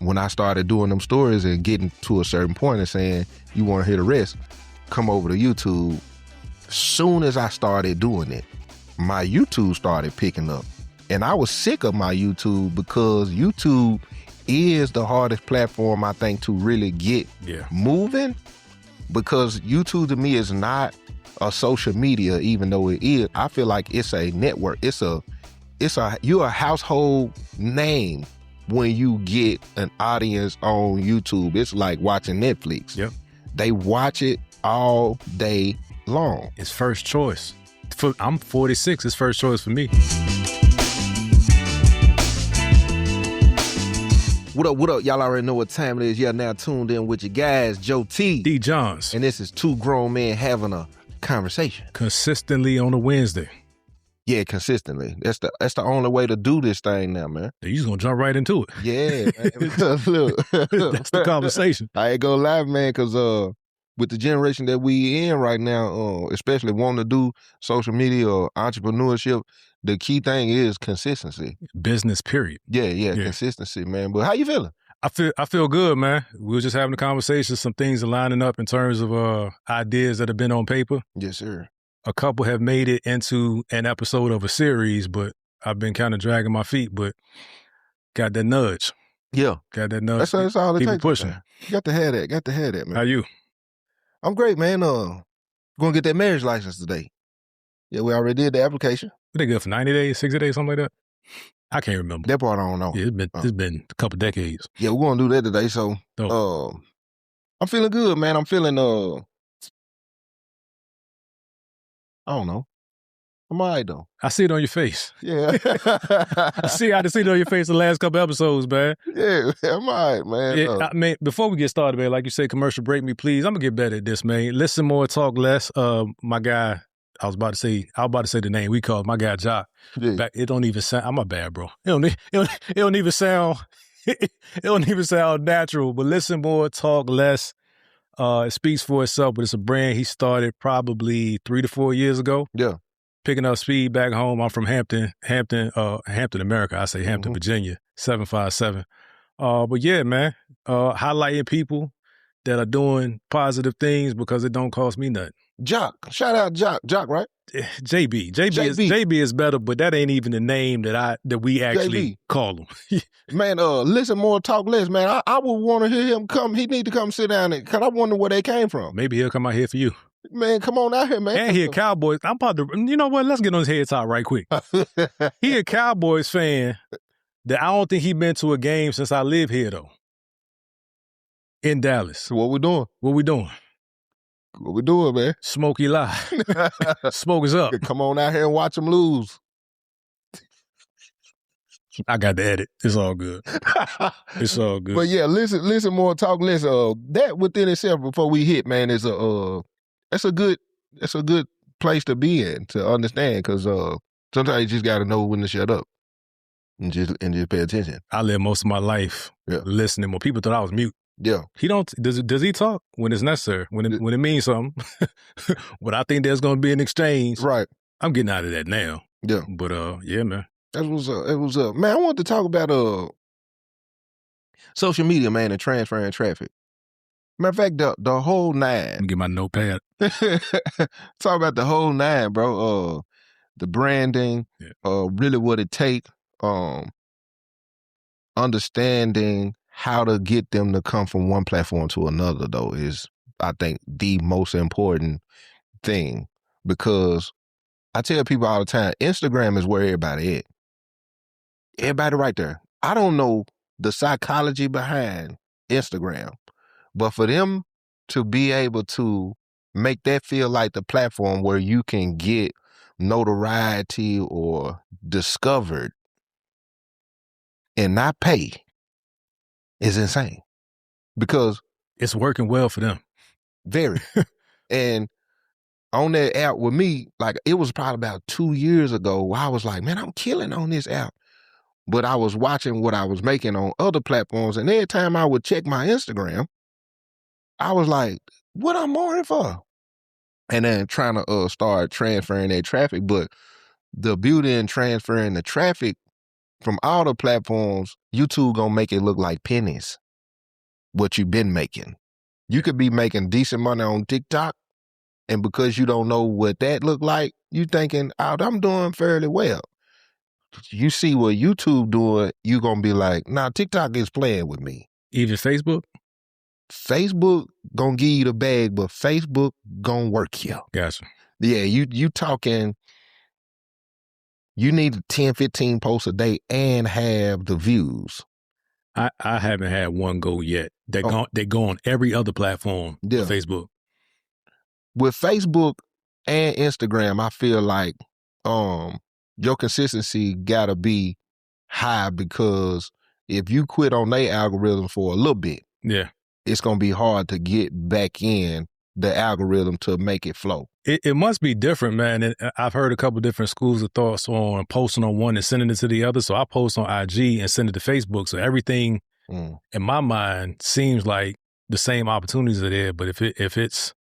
when I started doing them stories and getting to a certain point and saying, you want to hear the rest, come over to YouTube. Soon as I started doing it, my YouTube started picking up. And I was sick of my YouTube because YouTube is the hardest platform, I think, to really get moving, because YouTube to me is not a social media, even though it is. I feel like it's a network. You're a household name when you get an audience on YouTube. It's like watching Netflix. Yep. They watch it all day long. It's first choice. I'm 46. It's first choice for me. What up? Y'all already know what time it is. Y'all now tuned in with your guys, Joe T. D. Johns. And this is two grown men having a conversation. Consistently on a Wednesday. Yeah, consistently. That's the only way to do this thing now, man. You just gonna jump right into it. Yeah, man. Look. That's the conversation. I ain't gonna lie, man, because with the generation that we in right now, especially wanting to do social media or entrepreneurship, the key thing is consistency. Business, period. Yeah, consistency, man. But how you feeling? I feel good, man. We were just having a conversation. Some things are lining up in terms of ideas that have been on paper. Yes, sir. A couple have made it into an episode of a series, but I've been kind of dragging my feet, but got that nudge. Yeah. Got that nudge. That's all it People takes. pushing. Man. You got to have that, man. How you? I'm great, man. Gonna get that marriage license today. Yeah, we already did the application. They good for 90 days, 60 days, something like that? I can't remember. That part I don't know. Yeah, it's been a couple decades. Yeah, we're gonna do that today. So I'm feeling good, man. I'm feeling I don't know. I'm all right though. I see it on your face. Yeah. I see it on your face the last couple episodes, man. Yeah, I'm all right, man. Yeah, man, before we get started, man, like you say, commercial break me, please. I'm gonna get better at this, man. Listen more, talk less. My guy, I was about to say the name we called my guy Jock. Yeah. It don't even sound. I'm a bad bro. It don't even sound. It don't even sound natural. But listen more, talk less. It speaks for itself. But it's a brand he started probably 3 to 4 years ago. Yeah. Picking up speed back home. I'm from Hampton, America. I say Hampton, Virginia, 757. But yeah, man, highlighting people that are doing positive things because it don't cost me nothing. Jock. Shout out Jock, right? JB is better, but that ain't even the name that we actually call him. Man, listen more, talk less, man. I would want to hear him come. He need to come sit down because I wonder where they came from. Maybe he'll come out here for you. Man, come on out here, man. And he a Cowboys. I'm about to, you know what? Let's get on his head top right quick. He a Cowboys fan that I don't think he been to a game since I live here, though. In Dallas. So what we doing? What we doing, man? Smokey Live. Smoke is up. Come on out here and watch them lose. I got the edit. It's all good. It's all good. But yeah, listen more, talk less. That within itself, before we hit, man, is that's a good place to be in to understand, because sometimes you just got to know when to shut up and just pay attention. I live most of my life listening. When people thought I was mute. Yeah. He don't. Does he talk when it's necessary? When it means something? When I think there's going to be an exchange. Right. I'm getting out of that now. Yeah. But yeah, man. That was up. Man, I want to talk about social media, man, and transferring traffic. Matter of fact, the whole nine. Let me get my notepad. Talk about the whole nine, bro. The branding, really what it take, understanding how to get them to come from one platform to another, though, is, I think, the most important thing. Because I tell people all the time, Instagram is where everybody at. Everybody right there. I don't know the psychology behind Instagram, but for them to be able to make that feel like the platform where you can get notoriety or discovered and not pay is insane, because it's working well for them. Very. And on that app with me, like, it was probably about 2 years ago where I was like, man, I'm killing on this app. But I was watching what I was making on other platforms, and every time I would check my Instagram, I was like, what I'm more in for? And then trying to start transferring that traffic. But the beauty in transferring the traffic from all the platforms, YouTube gonna make it look like pennies, what you've been making. You could be making decent money on TikTok, and because you don't know what that look like, you thinking, oh, I'm doing fairly well. You see what YouTube doing, you gonna be like, nah, TikTok is playing with me. Even Facebook? Facebook gonna give you the bag, but Facebook gonna work you. Gotcha. Yeah, you talking, you need 10, 15 posts a day and have the views. I haven't had one go yet. They go on every other platform but Facebook. With Facebook and Instagram, I feel like your consistency gotta be high, because if you quit on their algorithm for a little bit, it's gonna be hard to get back in the algorithm to make it flow. It must be different, man. And I've heard a couple different schools of thoughts on posting on one and sending it to the other. So I post on IG and send it to Facebook. So everything in my mind seems like the same opportunities are there. But if it's,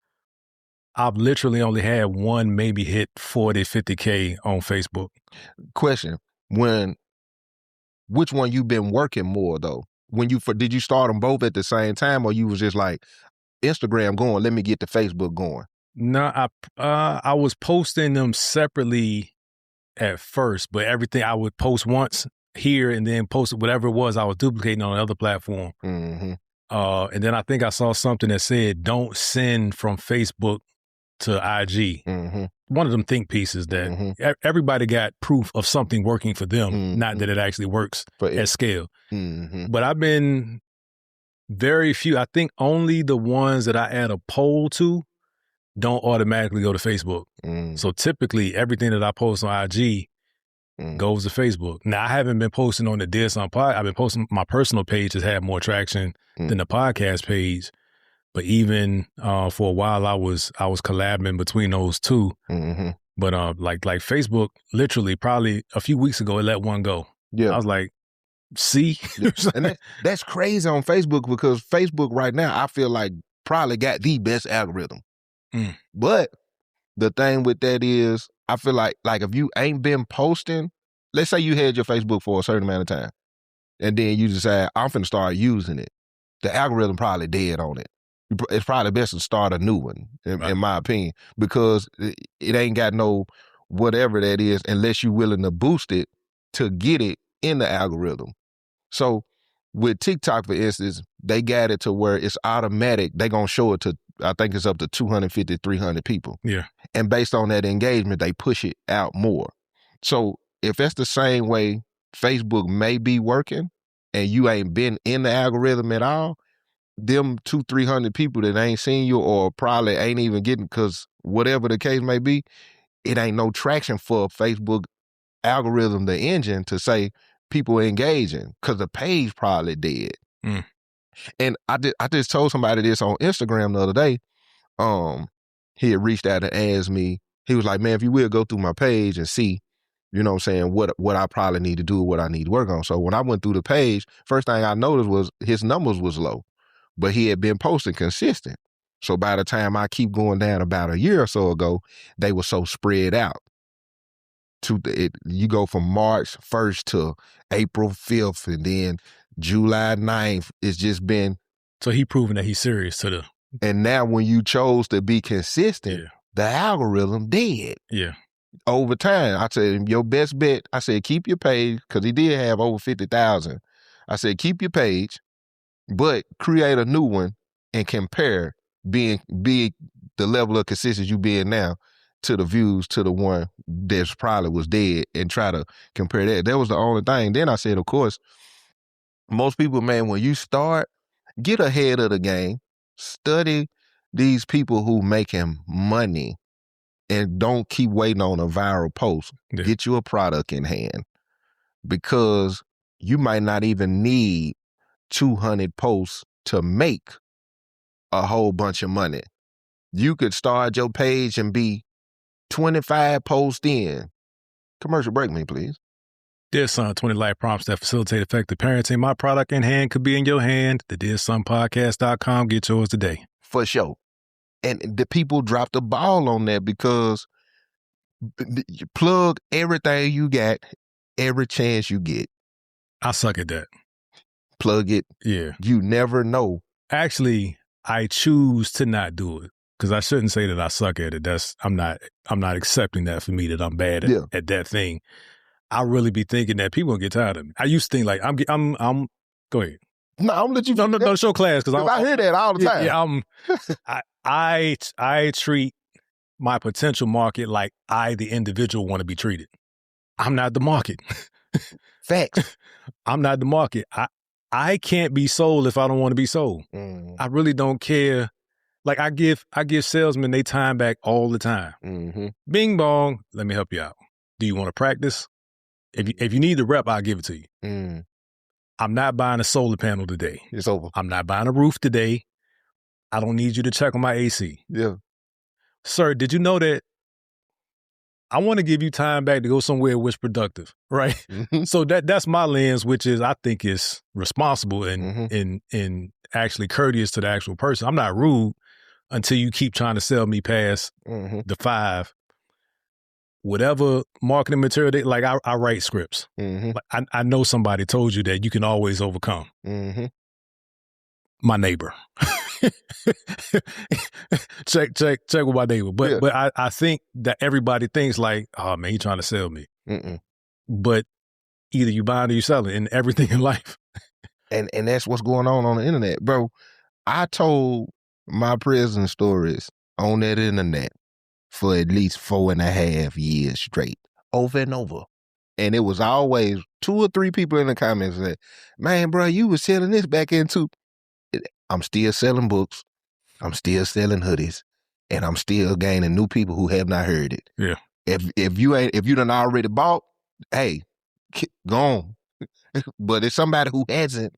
I've literally only had one maybe hit 40, 50K on Facebook. Question, which one you been working more though? Did you start them both at the same time, or you was just like, Instagram going, let me get the Facebook going? No, I was posting them separately at first, but everything I would post once here and then post whatever it was I was duplicating on another platform. Mm-hmm. And then I think I saw something that said, don't send from Facebook to IG. Mm-hmm. One of them think pieces that everybody got proof of something working for them, not that it actually works at scale. But I've been very few. I think only the ones that I add a poll to don't automatically go to Facebook. So typically everything that I post on IG goes to Facebook. Now I haven't been posting on the Dear Son pod. I've been posting, my personal page has had more traction than the podcast page. But even for a while I was collabing between those two. But like Facebook, literally probably a few weeks ago, it let one go. I was like, see? And that's crazy on Facebook, because Facebook right now, I feel like probably got the best algorithm. But the thing with that is, I feel like if you ain't been posting, let's say you had your Facebook for a certain amount of time, and then you decide, I'm finna start using it. The algorithm probably dead on it. It's probably best to start a new one, in my opinion, because it ain't got no whatever that is unless you're willing to boost it to get it in the algorithm. So with TikTok, for instance, they got it to where it's automatic. They gonna show it to, I think it's up to 250, 300 people. Yeah. And based on that engagement, they push it out more. So if that's the same way Facebook may be working and you ain't been in the algorithm at all, them 200-300 people that ain't seen you or probably ain't even getting, because whatever the case may be, it ain't no traction for Facebook algorithm, the engine, to say people engaging, because the page probably dead. And I just told somebody this on Instagram the other day. He had reached out and asked me, he was like, man, if you will go through my page and see, you know what I'm saying, what I probably need to do, what I need to work on. So when I went through the page, first thing I noticed was his numbers was low, but he had been posting consistent. So by the time I keep going down about a year or so ago, they were so spread out. You go from March 1st to April 5th, and then July 9th. It's just been. So he proving that he's serious to the. And now when you chose to be consistent, the algorithm dead. Yeah. Over time, I said, your best bet, I said, keep your page, because he did have over 50,000. I said, keep your page, but create a new one and compare be the level of consistency you being now to the views to the one that probably was dead, and try to compare that. That was the only thing. Then I said, of course, most people, man, when you start, get ahead of the game, study these people who making money, and don't keep waiting on a viral post. Get you a product in hand, because you might not even need 200 posts to make a whole bunch of money. You could start your page and be 25 posts in. Commercial break me, please. Dear Son, 20 life prompts that facilitate effective parenting. My product in hand could be in your hand. The DearSonPodcast.com. Get yours today. For sure. And the people drop the ball on that, because you plug everything you got every chance you get. I suck at that. Plug it. Yeah. You never know. Actually, I choose to not do it because I shouldn't say that I suck at it. I'm not accepting that for me that I'm bad at that thing. I really be thinking that people gonna get tired of me. I used to think like I'm go ahead. No, I'm gonna let you. No, show class because I hear that all the time. Yeah, I treat my potential market like I, the individual, want to be treated. I'm not the market. Facts. I'm not the market. I can't be sold if I don't want to be sold. I really don't care. Like I give salesmen their time back all the time. Mm-hmm. Bing bong, let me help you out. Do you want to practice? If you need the rep, I'll give it to you. Mm. I'm not buying a solar panel today. It's over. I'm not buying a roof today. I don't need you to check on my AC. Yeah. Sir, did you know that I want to give you time back to go somewhere which productive, right? Mm-hmm. So that's my lens, which is I think is responsible and actually courteous to the actual person. I'm not rude until you keep trying to sell me past the 5. Whatever marketing material, like I write scripts. Mm-hmm. Like I know somebody told you that you can always overcome. Mm-hmm. My neighbor. check with my neighbor. But I think that everybody thinks like, oh man, he's trying to sell me. Mm-mm. But either you buying or you selling in everything in life. And that's what's going on the internet, bro. I told my prison stories on that internet for at least 4.5 years straight, over and over. And it was always 2 or 3 people in the comments that, man, bro, you was selling this back into. I'm still selling books. I'm still selling hoodies. And I'm still gaining new people who have not heard it. Yeah. If you done already bought, hey, go on. But it's somebody who hasn't,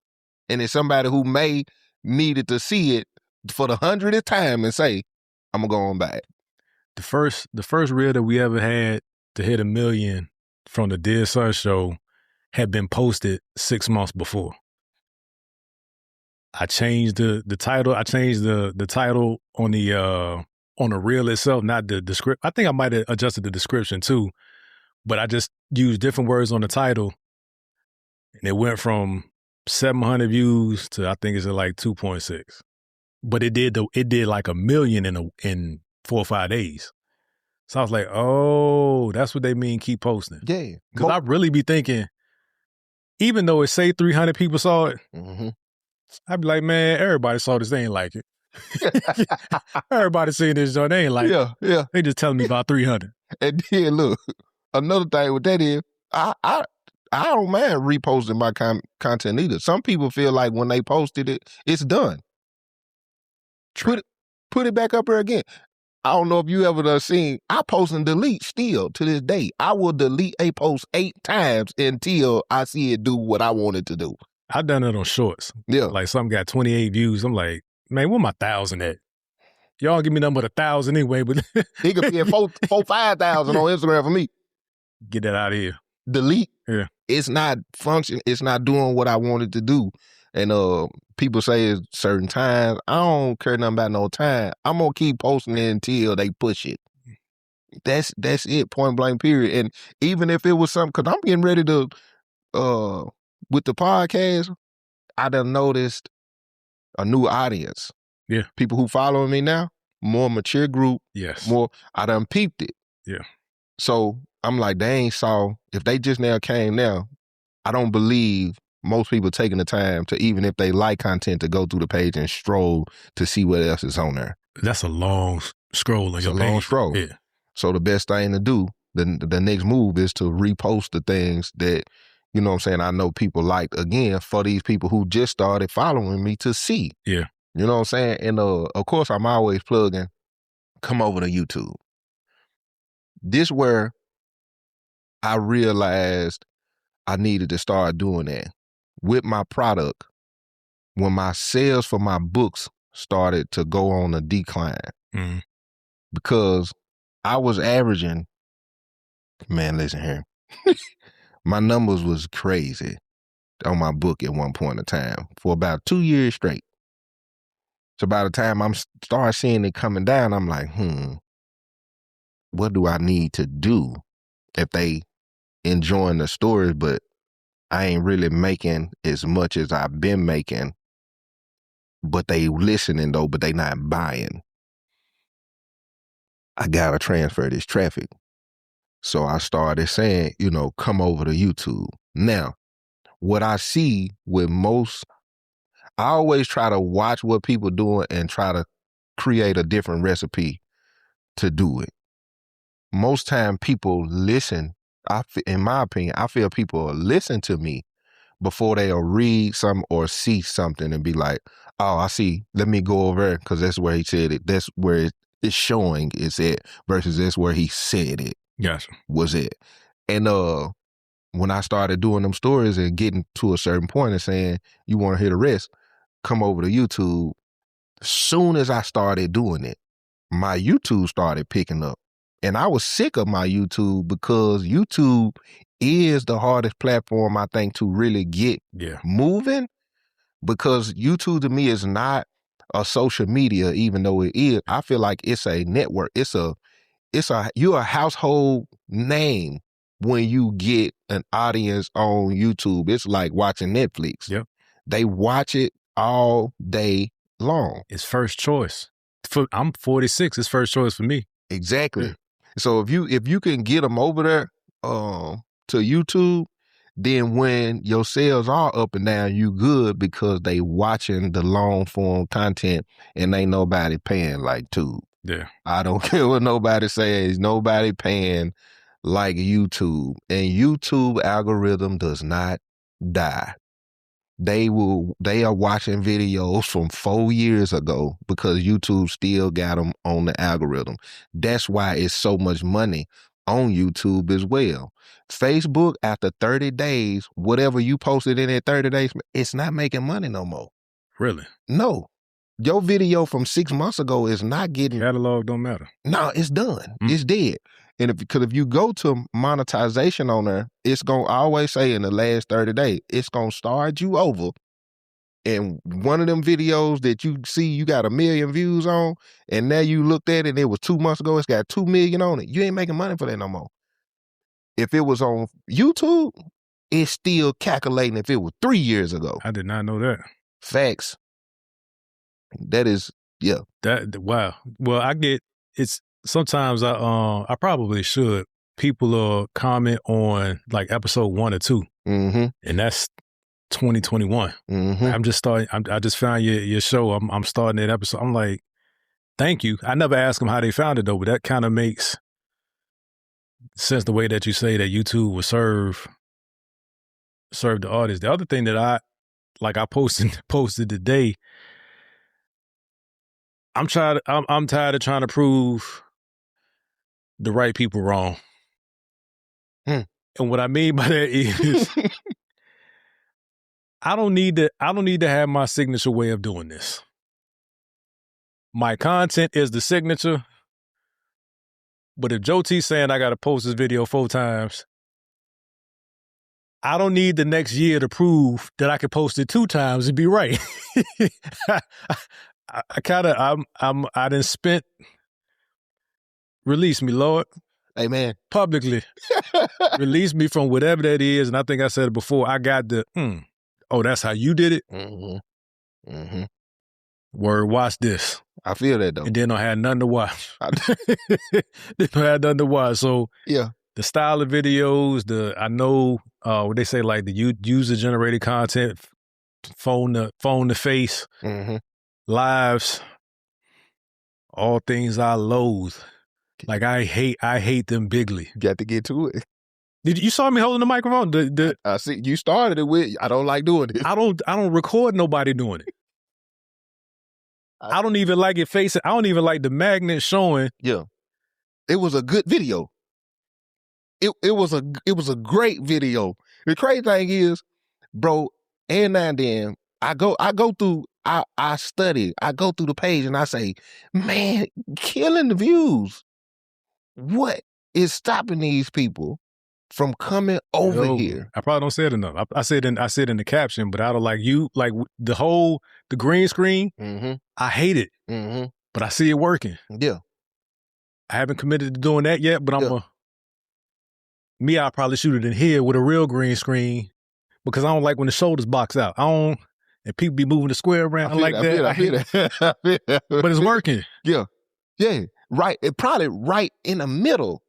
and it's somebody who may needed to see it for the 100th time and say, I'm gonna go on buy it. The first reel that we ever had to hit 1 million from the Dear Son show had been posted 6 months before. I changed the title. I changed the title on the reel itself, not the description. I think I might have adjusted the description too, but I just used different words on the title, and it went from 700 views to I think it's at like 2.6. But it did like 1 million in 4 or 5 days. So I was like, oh, that's what they mean. Keep posting. Yeah, because I really be thinking, even though it say 300 people saw it. Mm-hmm. I'd be like, man, everybody saw this. They ain't like it. Everybody seen this joint. They ain't like it. Yeah. They just telling me about 300. And then look, another thing with that is, I don't mind reposting my content either. Some people feel like when they posted it, it's done. Put it back up there again. I don't know if you ever done seen, I post and delete still to this day. I will delete a post 8 times until I see it do what I want it to do. I done it on shorts. Yeah. Like something got 28 views. I'm like, man, where my 1,000 at? Y'all give me nothing but 1,000 anyway, but he could be at 5,000 on Instagram for me. Get that out of here. Delete. Yeah. It's not function. It's not doing what I wanted to do. And people say it's certain times. I don't care nothing about no time. I'm gonna keep posting it until they push it. That's it. Point blank. Period. And even if it was something, because I'm getting ready to with the podcast, I done noticed a new audience. Yeah. People who following me now, more mature group. Yes. More, I done peeped it. Yeah. So I'm like, they ain't saw, if they just now came now, I don't believe most people taking the time to, even if they like content, to go through the page and stroll to see what else is on there. That's a long scroll. It's a long scroll. Yeah. So the best thing to do, the next move is to repost the things that, you know what I'm saying, I know people liked, again, for these people who just started following me to see. Yeah. You know what I'm saying? And of course, I'm always plugging, come over to YouTube. This where I realized I needed to start doing that with my product when my sales for my books started to go on a decline. Mm-hmm. Because I was averaging, man, listen here. My numbers was crazy on my book at one point in time for about 2 years straight. So by the time I'm start seeing it coming down, I'm like, what do I need to do if they enjoying the stories, but I ain't really making as much as I've been making, but they listening though, but they not buying. I gotta transfer this traffic. So I started saying, come over to YouTube. Now, what I see with most, I always try to watch what people doing and try to create a different recipe to do it. Most time people listen. In my opinion, I feel people listen to me before they'll read something or see something and be like, oh, I see. Let me go over there because that's where he said it. That's where it's showing it's it versus that's where he said it. Gotcha. Was it. And when I started doing them stories and getting to a certain point and saying, you want to hear the rest, come over to YouTube. Soon as I started doing it, my YouTube started picking up. And I was sick of my YouTube because YouTube is the hardest platform, I think, to really get moving, because YouTube to me is not a social media, even though it is. I feel like it's a network. You're a household name when you get an audience on YouTube. It's like watching Netflix. Yep. They watch it all day long. It's first choice. I'm 46. It's first choice for me. Exactly. Yeah. So if you can get them over there to YouTube, then when your sales are up and down, you good because they watching the long form content and ain't nobody paying like Tube. Yeah. I don't care what nobody says. Nobody paying like YouTube. And YouTube algorithm does not die. They are watching videos from 4 years ago because YouTube still got them on the algorithm. That's why it's so much money on YouTube as well. Facebook, after 30 days, whatever you posted in that 30 days, it's not making money no more. Really? No. Your video from 6 months ago is not getting... Catalog don't matter. No, it's done. It's dead. And if you go to monetization on there, it's going to always say in the last 30 days, it's going to start you over. And one of them videos that you see you got 1 million views on, and now you looked at it and it was 2 months ago, it's got 2 million on it. You ain't making money for that no more. If it was on YouTube, it's still calculating if it was 3 years ago. I did not know that. Facts. That is, yeah. Wow. Well, I get, it's, sometimes I probably should. People comment on like episode 1 or 2, and that's 2021. I'm just starting. I just found your show. I'm starting that episode. I'm like, thank you. I never asked them how they found it though, but that kind of makes sense the way that you say that YouTube will serve the audience. The other thing that I posted today. I'm tired of trying to prove the right people wrong. And what I mean by that is I don't need to have my signature way of doing this. My content is the signature. But if Joe T's saying I got to post this video 4 times, I don't need the next year to prove that I can post it 2 times and be right. I done spent, release me, Lord. Amen. Publicly. Release me from whatever that is. And I think I said it before. I got the, oh, that's how you did it? Word, watch this. I feel that though. And then I had nothing to watch. Then I had nothing to watch. So yeah, the style of videos, I know what they say, like the user generated content, phone to face, lives, all things I loathe. Like I hate them bigly. Got to get to it. You saw me holding the microphone? I see you started it with, I don't like doing it. I don't record nobody doing it. I don't even like it facing. I don't even like the magnet showing. Yeah, it was a good video. It was a great video. The crazy thing is, bro, and now and then I go through. I study. I go through the page and I say, man, killing the views. What is stopping these people from coming over here? I probably don't say it enough. I said in the caption, but I don't like the green screen. I hate it, but I see it working. Yeah, I haven't committed to doing that yet, but I'll probably shoot it in here with a real green screen, because I don't like when the shoulders box out. And people be moving the square around like that. I feel that. But it's working. Yeah. Right. It probably right in the middle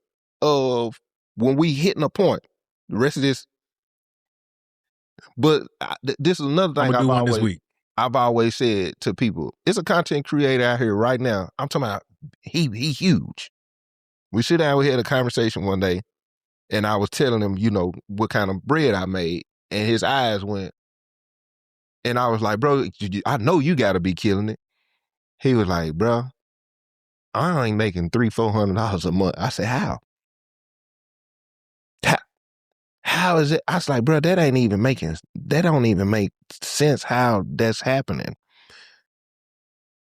of when we hitting a point. The rest of this. But this is another thing I've always said to people. It's a content creator out here right now. I'm talking about he huge. We sit down, we had a conversation one day, and I was telling him, what kind of bread I made, and his eyes went, and I was like, bro, I know you got to be killing it. He was like, bro, I ain't making $300-400 a month. I said, how? How is it? I was like, bro, that don't even make sense how that's happening.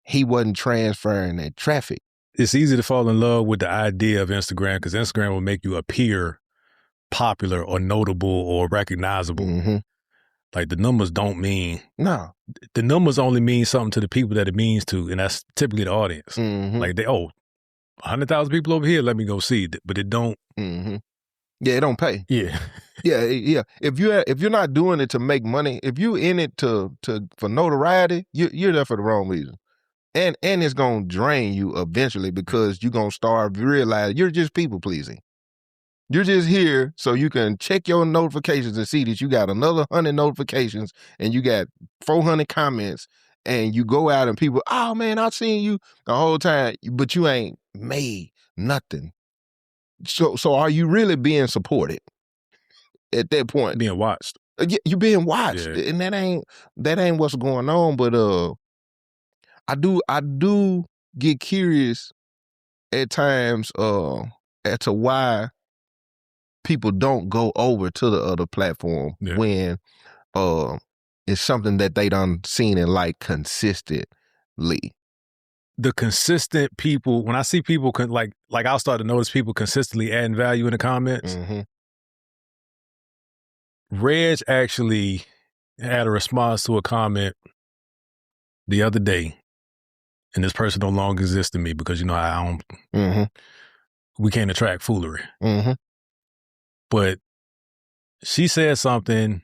He wasn't transferring that traffic. It's easy to fall in love with the idea of Instagram because Instagram will make you appear popular or notable or recognizable. Mm-hmm. Like the numbers don't mean. No. The numbers only mean something to the people that it means to, and that's typically the audience. Mm-hmm. Like 100,000 people over here, let me go see it. But it don't. Mm-hmm. Yeah, it don't pay. Yeah. Yeah. If you're not doing it to make money, if you in it for notoriety, you're there for the wrong reason. And it's gonna drain you eventually because you're gonna start realizing you're just people pleasing. You're just here so you can check your notifications and see that you got another 100 notifications and you got 400 comments, and you go out and people, oh man, I've seen you the whole time, but you ain't made nothing. So are you really being supported at that point? Being watched. Yeah, you're being watched, and that ain't what's going on. But I do get curious at times as to why people don't go over to the other platform when it's something that they done seen and like consistently. The consistent people, when I see people like I'll start to notice people consistently adding value in the comments. Mm-hmm. Reg actually had a response to a comment the other day, and this person no longer exists to me because I don't. Mm-hmm. We can't attract foolery. Mm-hmm. But she said something.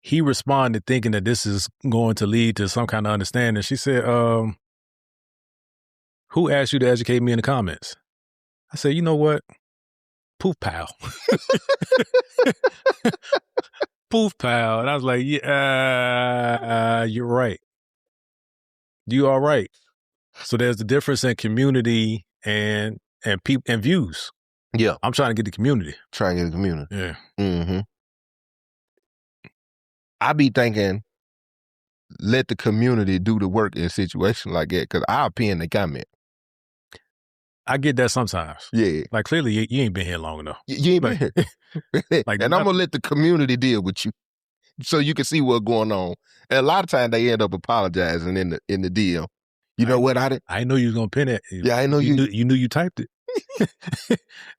He responded thinking that this is going to lead to some kind of understanding. She said, who asked you to educate me in the comments? I said, you know what? Poof pal. Poof pal. And I was like, yeah, you're right. You are right. So there's the difference in community and people and views. Yeah. I'm trying to get the community. Yeah. Mm-hmm. I be thinking, let the community do the work in a situation like that, because I'll pin the comment. I get that sometimes. Yeah. Like, clearly, you ain't been here long enough. You ain't been here. And I'm going to let the community deal with you so you can see what's going on. And a lot of times they end up apologizing in the deal. You know what? I didn't know you was going to pin it. Yeah, I know you knew you typed it.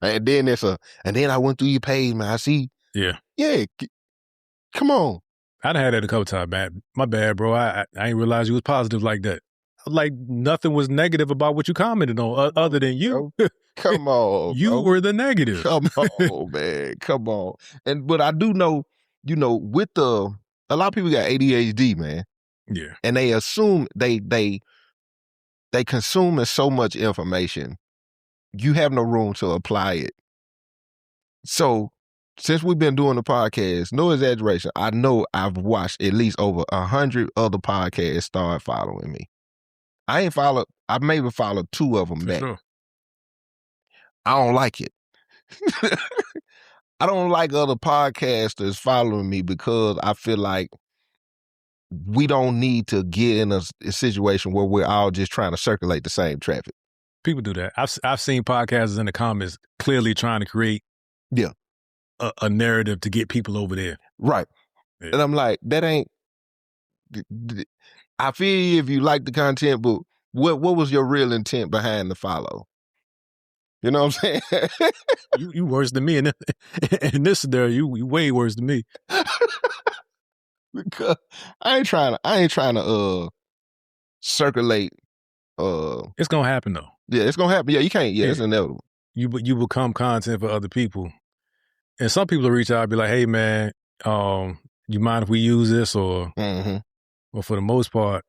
And then I went through your page, man. I see. Yeah. Yeah. Come on. I done had that a couple times, man. My bad, bro. I ain't realize you was positive like that. Like nothing was negative about what you commented on other than you. Come on. You were the negative. Come on, man. Come on. But I do know, with a lot of people got ADHD, man. Yeah. And they assume they consume so much information. You have no room to apply it. So since we've been doing the podcast, no exaggeration, I know I've watched at least over 100 other podcasts start following me. I maybe followed 2 of them back. Sure. I don't like it. I don't like other podcasters following me because I feel like we don't need to get in a situation where we're all just trying to circulate the same traffic. People do that. I've seen podcasters in the comments clearly trying to create a narrative to get people over there. Right. Yeah. And I'm like, that ain't, I feel you if you like the content, but what was your real intent behind the follow? You know what I'm saying? you worse than me in this there. You way worse than me. Because I ain't trying to circulate. It's gonna happen though. Yeah, it's gonna happen. Yeah, you can't. Yeah, it's inevitable. You become content for other people, and some people will reach out and be like, "Hey, man, you mind if we use this? Or Mm-hmm. for the most part,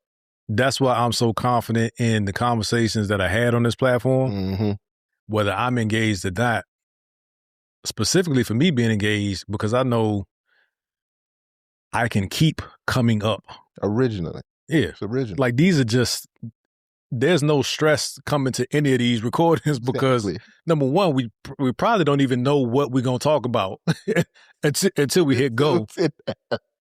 that's why I'm so confident in the conversations that I had on this platform, Mm-hmm. whether I'm engaged or not, specifically for me being engaged, because I know I can keep coming up. Originally. Yeah. It's original. Like these are just, there's no stress coming to any of these recordings because Exactly. number one, we probably don't even know what we're going to talk about until we hit go.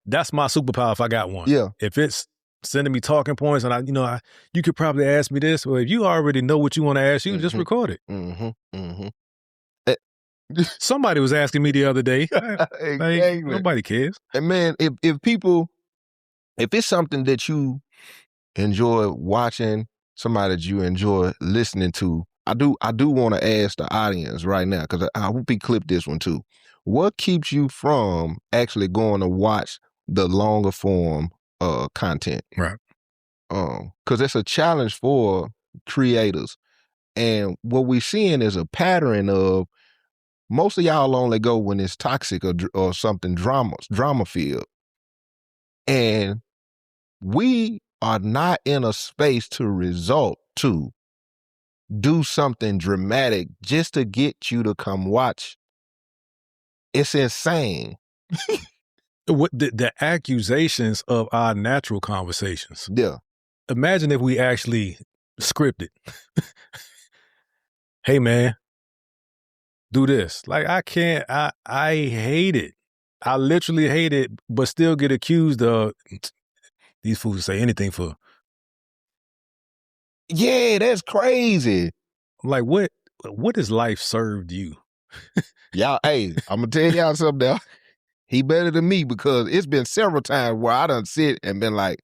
That's my superpower if I got one. Yeah. If it's sending me talking points and you could probably ask me this, well, if you already know what you want to ask, you can just record it. Mm-hmm. Mm-hmm. Somebody was asking me the other day. Exactly. Like, nobody cares. And man, if it's something that you enjoy watching, somebody that you enjoy listening to, I do want to ask the audience right now, because I hope we clip this one too. What keeps you from actually going to watch the longer form content? Right. Because it's a challenge for creators. And what we're seeing is a pattern of most of y'all only go when it's toxic or something drama filled. And we are not in a space to resort to do something dramatic just to get you to come watch. It's insane. What the accusations of our natural conversations. Yeah. Imagine if we actually scripted. Hey man, do this. Like I can't, I hate it. I literally hate it, but still get accused of these fools say anything for. Yeah, that's crazy. I'm like, what has life served you? Y'all, hey, I'm gonna tell y'all something now. He better than me, because it's been several times where I done sit and been like,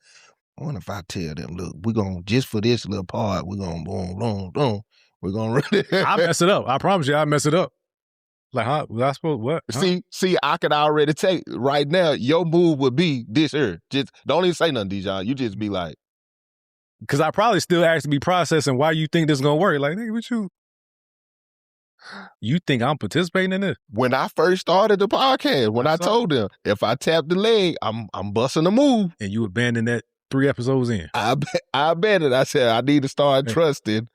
I wonder if I tell them, look, we're going to, just for this little part, we're going to boom, boom, boom. We're going to run it. I mess it up. I promise you I mess it up. Like, huh? Was I supposed what? Huh? See, I can already take right now, your move would be this here. Just don't even say nothing, DJ. You just be like. Because I probably still actually be processing why you think this is going to work. Like, nigga, what you think I'm participating in this? When I first started the podcast, when I told them, if I tap the leg, I'm busting the move. And you abandoned that 3 episodes in. I abandoned. I said, I need to start trusting.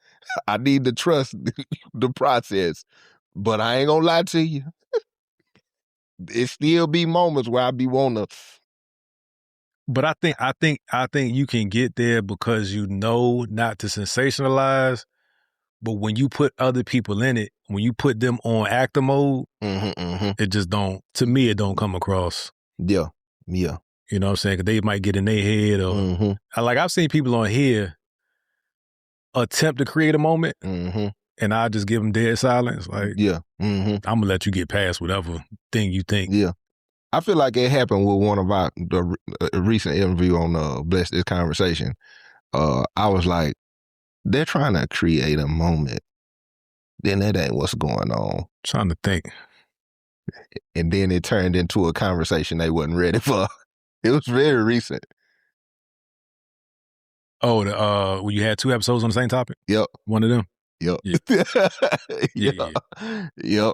I need to trust the process. But I ain't gonna lie to you. It still be moments where I be wanting to. But I think you can get there because you know not to sensationalize. But when you put other people in it, when you put them on actor mode, it just don't. To me, it don't come across. Yeah. You know what I'm saying? Because they might get in their head, or like I've seen people on here attempt to create a moment, and I just give them dead silence. Like, I'm gonna let you get past whatever thing you think. Yeah. I feel like it happened with one of the recent interview on Bless This Conversation. I was like, they're trying to create a moment. Then that ain't what's going on. Trying to think. And then it turned into a conversation they wasn't ready for. It was very recent. Oh, when you had 2 episodes on the same topic? Yep. One of them? Yep. Yeah. Yep.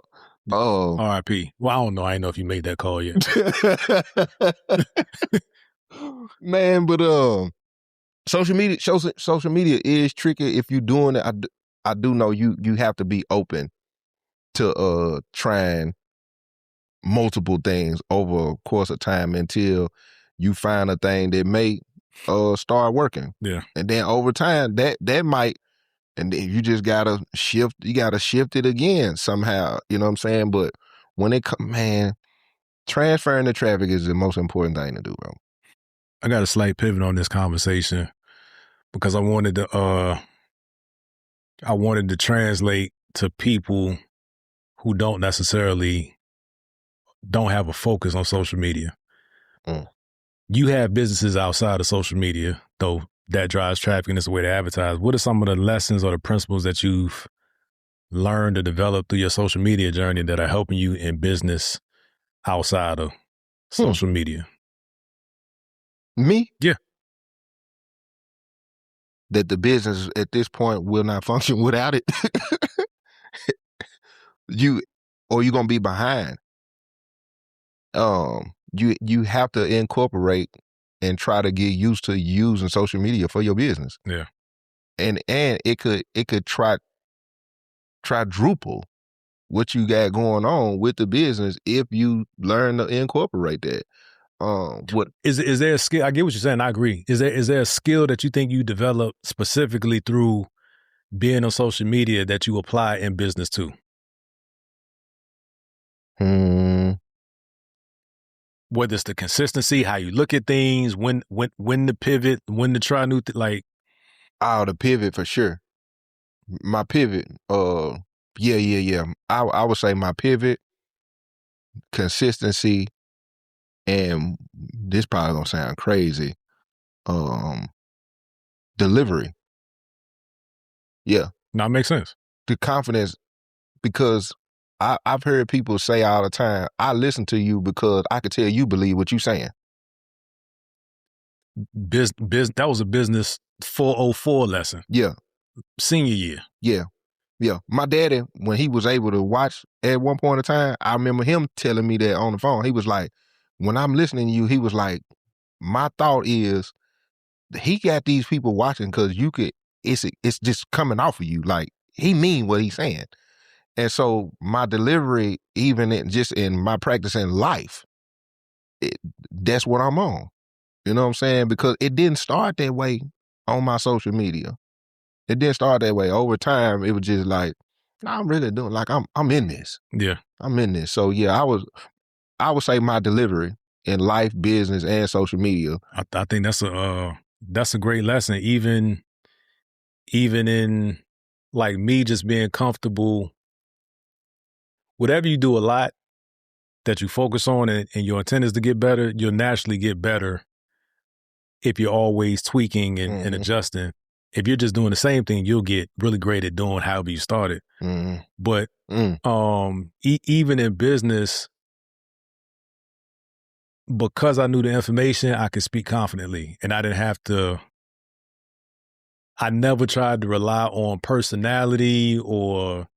Oh. R.I.P. Well, I don't know. I didn't know if you made that call yet. Man, but social media is tricky if you're doing it. I do know you have to be open to trying multiple things over a course of time until you find a thing that may start working. Yeah. And then over time that might, and then you just gotta shift it again somehow. You know what I'm saying? But when it comes, man, transferring the traffic is the most important thing to do, bro. I got a slight pivot on this conversation because I wanted to translate to people who don't necessarily don't have a focus on social media. You have businesses outside of social media, though that drives traffic and it's a way to advertise. What are some of the lessons or the principles that you've learned to develop through your social media journey that are helping you in business outside of social media? Me? Yeah. That the business at this point will not function without it. You're gonna be behind. you have to incorporate and try to get used to using social media for your business. Yeah. And it could quadruple what you got going on with the business if you learn to incorporate that. What is there a skill? I get what you're saying. I agree. Is there a skill that you think you develop specifically through being on social media that you apply in business too? Whether it's the consistency, how you look at things, when to pivot, when to try new like. Oh, the pivot for sure. My pivot, yeah. I would say my pivot, consistency, and this probably gonna sound crazy, delivery. Yeah. No, it makes sense. The confidence, because I've heard people say all the time, I listen to you because I could tell you believe what you're saying. That was a business 404 lesson. Yeah. Senior year. Yeah. Yeah. My daddy, when he was able to watch at one point in time, I remember him telling me that on the phone. He was like, when I'm listening to you, he was like, my thought is he got these people watching because it's just coming off of you. Like, he mean what he's saying. And so my delivery, even just in my practice in life, that's what I'm on. You know what I'm saying? Because it didn't start that way on my social media. It didn't start that way. Over time, it was just like, I'm really doing, like, I'm in this. Yeah. I'm in this. So yeah, I would say my delivery in life, business, and social media. I think that's a great lesson. Even in like me just being comfortable, whatever you do a lot that you focus on and your intent is to get better, you'll naturally get better if you're always tweaking and adjusting. If you're just doing the same thing, you'll get really great at doing however you started. But even in business, because I knew the information, I could speak confidently, and I didn't have to. I never tried to rely on personality or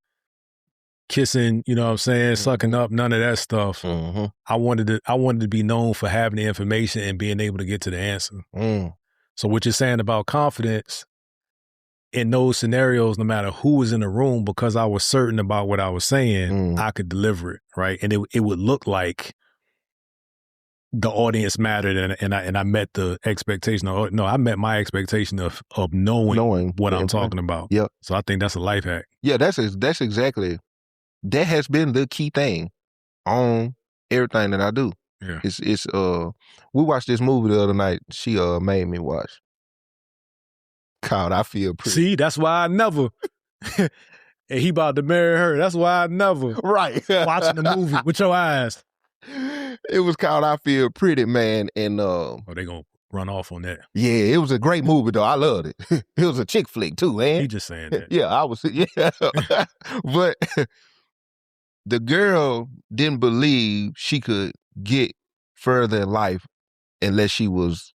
kissing, you know what I'm saying, sucking up, none of that stuff. I wanted to be known for having the information and being able to get to the answer. So what you're saying about confidence, in those scenarios, no matter who was in the room, because I was certain about what I was saying, I could deliver it, right? And it would look like the audience mattered, and I met the expectation. I met my expectation of knowing what I'm talking about. Yep. So I think that's a life hack. Yeah, that's exactly, that has been the key thing on everything that I do. Yeah. It's we watched this movie the other night. She made me watch. God, I feel pretty. See, that's why I never. And he about to marry her. That's why I never. Right. Watching the movie with your eyes. It was called I Feel Pretty, man. And they gonna run off on that. Yeah, it was a great movie though. I loved it. It was a chick flick too, man. He just saying that. Yeah, I was, yeah. But the girl didn't believe she could get further in life unless she was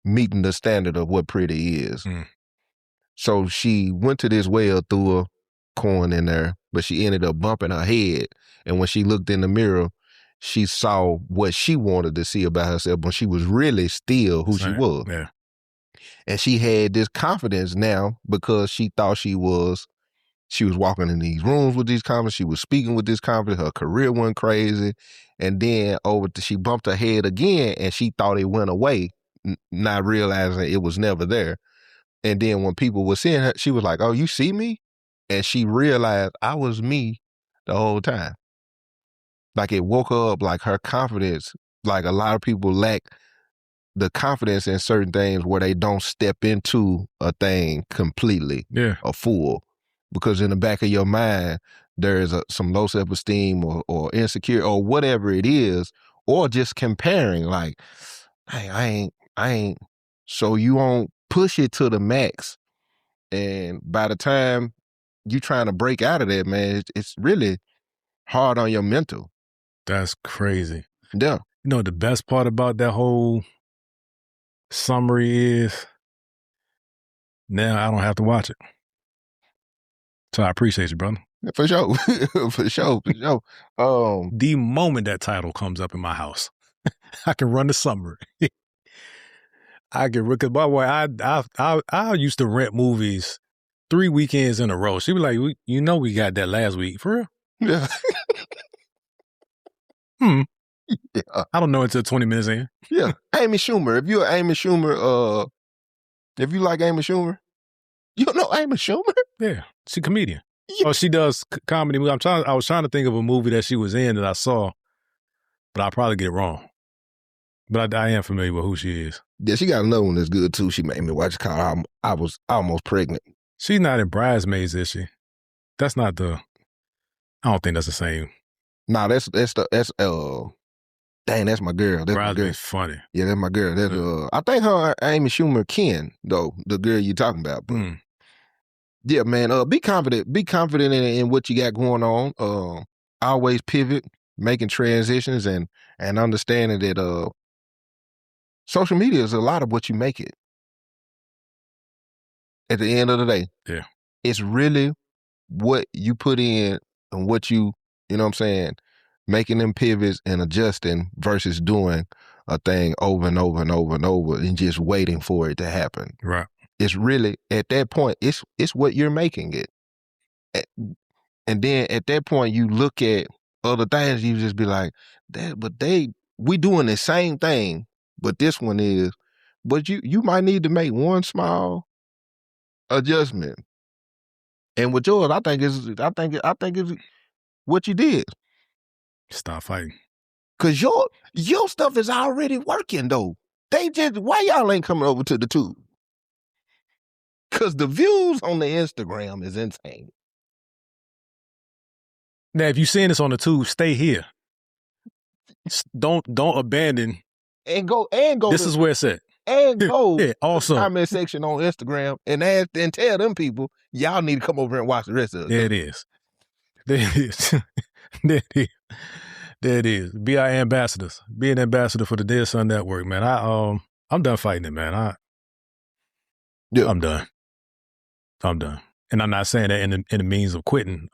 meeting the standard of what pretty is. So she went to this well, threw a coin in there, but she ended up bumping her head. And when she looked in the mirror, she saw what she wanted to see about herself, but she was really still who she was. Yeah. And she had this confidence now because she thought she was walking in these rooms with these confidence. She was speaking with this confidence. Her career went crazy. And then she bumped her head again and she thought it went away, not realizing it was never there. And then when people were seeing her, she was like, oh, you see me? And she realized I was me the whole time. Like, it woke her up, like her confidence. Like, a lot of people lack the confidence in certain things where they don't step into a thing completely, or full. Because in the back of your mind, there is some low self-esteem or insecure or whatever it is, or just comparing, like, hey, I ain't. So you won't push it to the max. And by the time you trying to break out of that, man, it's really hard on your mental. That's crazy. Yeah. You know, the best part about that whole summary is now I don't have to watch it. So I appreciate you, brother. For sure. For sure. For sure. The moment that title comes up in my house, I can run the summary. I can, because by the way, I used to rent movies 3 weekends in a row. She was like, we got that last week. For real? Yeah. Yeah. I don't know until 20 minutes in. Yeah. Amy Schumer. If you're Amy Schumer, if you like Amy Schumer, you know Amy Schumer? Yeah. She's a comedian. Yeah. Oh, she does comedy. I was trying to think of a movie that she was in that I saw, but I'll probably get it wrong. But I am familiar with who she is. Yeah, she got another one that's good too. She made me watch it called I Was Almost Pregnant. She's not in Bridesmaids, is she? That's not the. I don't think that's the same. Nah, that's dang, that's my girl. That's my girl. Bridesmaids funny. Yeah, that's my girl. That's I think her Amy Schumer Ken though, the girl you talking about. But yeah, man, be confident. Be confident in what you got going on. Always pivot, making transitions, and understanding that social media is a lot of what you make it. At the end of the day, yeah, it's really what you put in and what you know what I'm saying, making them pivots and adjusting versus doing a thing over and over and over and over and just waiting for it to happen. Right. It's really at that point, it's what you're making it. And then at that point, you look at other things, you just be like, we doing the same thing, but this one is, but you might need to make one small adjustment. And with yours, I think it's what you did. Stop fighting. Cause your stuff is already working though. Why y'all ain't coming over to the tube? Cause the views on the Instagram is insane. Now, if you're seeing this on the tube, stay here. Don't abandon. And go. This is where it's at. And go also to the comment section on Instagram and tell them people y'all need to come over and watch the rest of it. There it is. There it is. Be our ambassadors. Be an ambassador for the Dead Sun Network, man. I'm done fighting it, man. I'm done. And I'm not saying that in the means of quitting.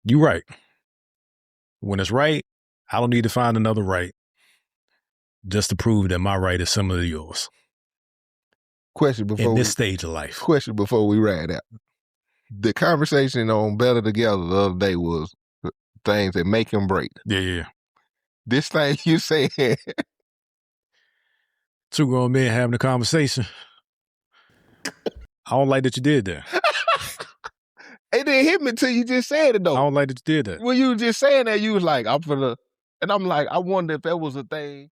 You right. When it's right, I don't need to find another right just to prove that my right is similar to yours. Question before in this stage of life. Question before we ride out. The conversation on Better Together the other day was things that make and break. Yeah. This thing you said. Two grown men having a conversation. I don't like that you did that. It didn't hit me till you just said it though. I don't like that you did that. When you were just saying that, you was like, and I'm like, I wonder if that was a thing